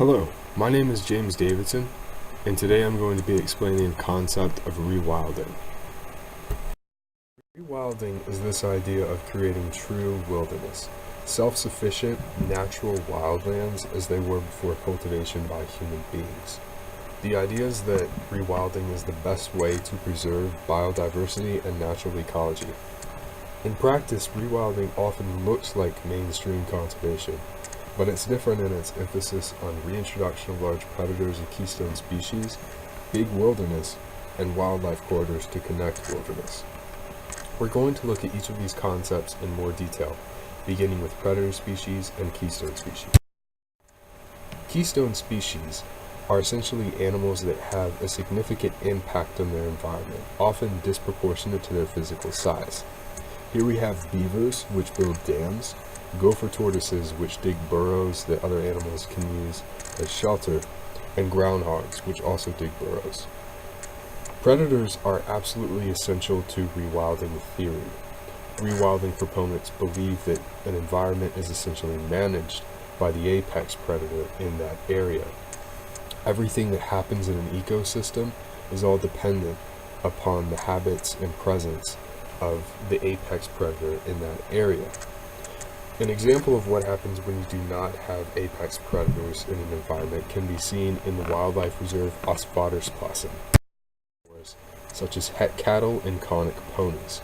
Hello, my name is James Davidson, and today I'm going to be explaining the concept of rewilding. Rewilding is this idea of creating true wilderness, self-sufficient, natural wildlands as they were before cultivation by human beings. The idea is that rewilding is the best way to preserve biodiversity and natural ecology. In practice, rewilding often looks like mainstream conservation, but it's different in its emphasis on reintroduction of large predators and keystone species, big wilderness, and wildlife corridors to connect wilderness. We're going to look at each of these concepts in more detail, beginning with predator species and keystone species. Keystone species are essentially animals that have a significant impact on their environment, often disproportionate to their physical size. Here we have beavers, which build dams, gopher tortoises, which dig burrows that other animals can use as shelter, and groundhogs, which also dig burrows. Predators are absolutely essential to rewilding theory. Rewilding proponents believe that an environment is essentially managed by the apex predator in that area. Everything that happens in an ecosystem is all dependent upon the habits and presence of the apex predator in that area. An example of what happens when you do not have apex predators in an environment can be seen in the wildlife reserve Ostvatersplassen, such as het cattle and conic ponies.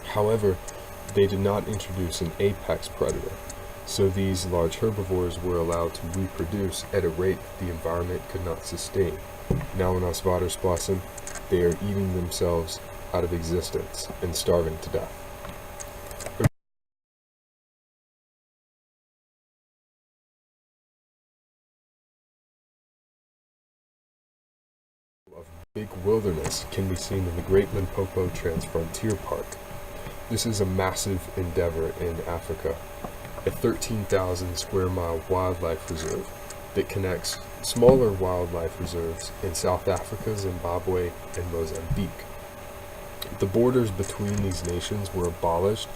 However, they did not introduce an apex predator, so these large herbivores were allowed to reproduce at a rate the environment could not sustain. Now in Ostvatersplassen, they are eating themselves out of existence and starving to death. Of big wilderness can be seen in the Great Limpopo Transfrontier Park. This is a massive endeavor in Africa, a 13,000 square mile wildlife reserve that connects smaller wildlife reserves in South Africa, Zimbabwe, and Mozambique. The borders between these nations were abolished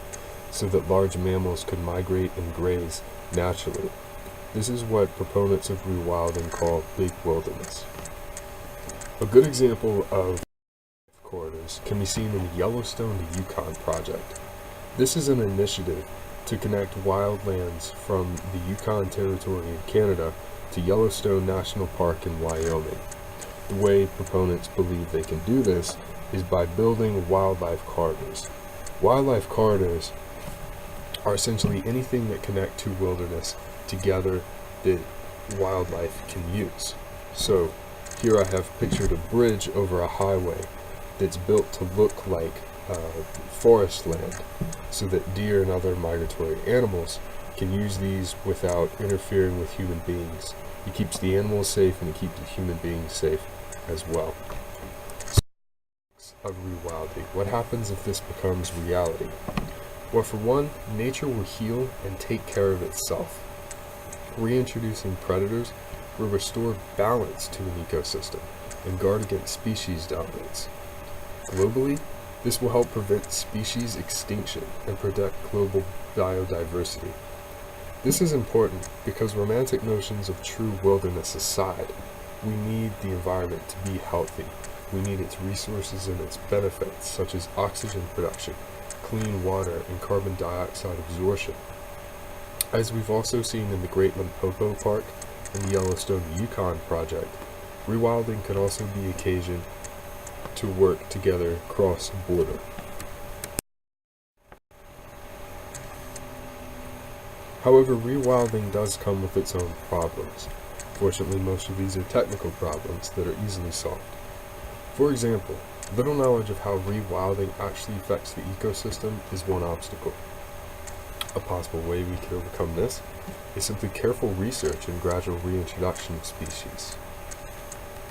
so that large mammals could migrate and graze naturally. This is what proponents of rewilding call big wilderness. A good example of corridors can be seen in the Yellowstone to Yukon project. This is an initiative to connect wildlands from the Yukon Territory in Canada to Yellowstone National Park in Wyoming. The way proponents believe they can do this is by building wildlife corridors. Wildlife corridors are essentially anything that connect two wilderness together that wildlife can use. So here I have pictured a bridge over a highway that's built to look like forest land so that deer and other migratory animals can use these without interfering with human beings. It keeps the animals safe and it keeps the human beings safe as well. Of rewilding. What happens if this becomes reality? Well, for one, nature will heal and take care of itself. Reintroducing predators will restore balance to an ecosystem and guard against species dominance. Globally, this will help prevent species extinction and protect global biodiversity. This is important because romantic notions of true wilderness aside, we need the environment to be healthy. We need its resources and its benefits, such as oxygen production, clean water, and carbon dioxide absorption. As we've also seen in the Great Limpopo Park and the Yellowstone Yukon project, rewilding can also be occasion to work together cross-border. However, rewilding does come with its own problems. Fortunately, most of these are technical problems that are easily solved. For example, little knowledge of how rewilding actually affects the ecosystem is one obstacle. A possible way we can overcome this is simply careful research and gradual reintroduction of species.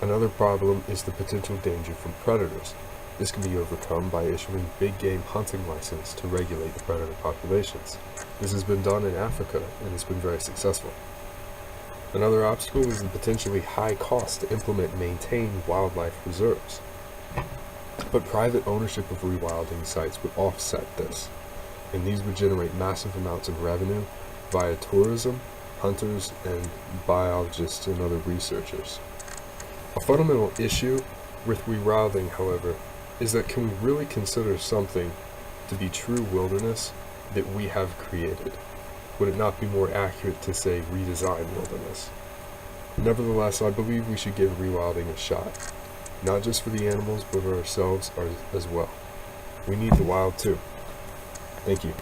Another problem is the potential danger from predators. This can be overcome by issuing big game hunting license to regulate the predator populations. This has been done in Africa and has been very successful. Another obstacle is the potentially high cost to implement and maintain wildlife reserves. But private ownership of rewilding sites would offset this, and these would generate massive amounts of revenue via tourism, hunters and biologists and other researchers. A fundamental issue with rewilding, however, is that can we really consider something to be true wilderness that we have created? Would it not be more accurate to say redesign wilderness? Nevertheless, I believe we should give rewilding a shot, not just for the animals, but for ourselves as well. We need the wild too. Thank you.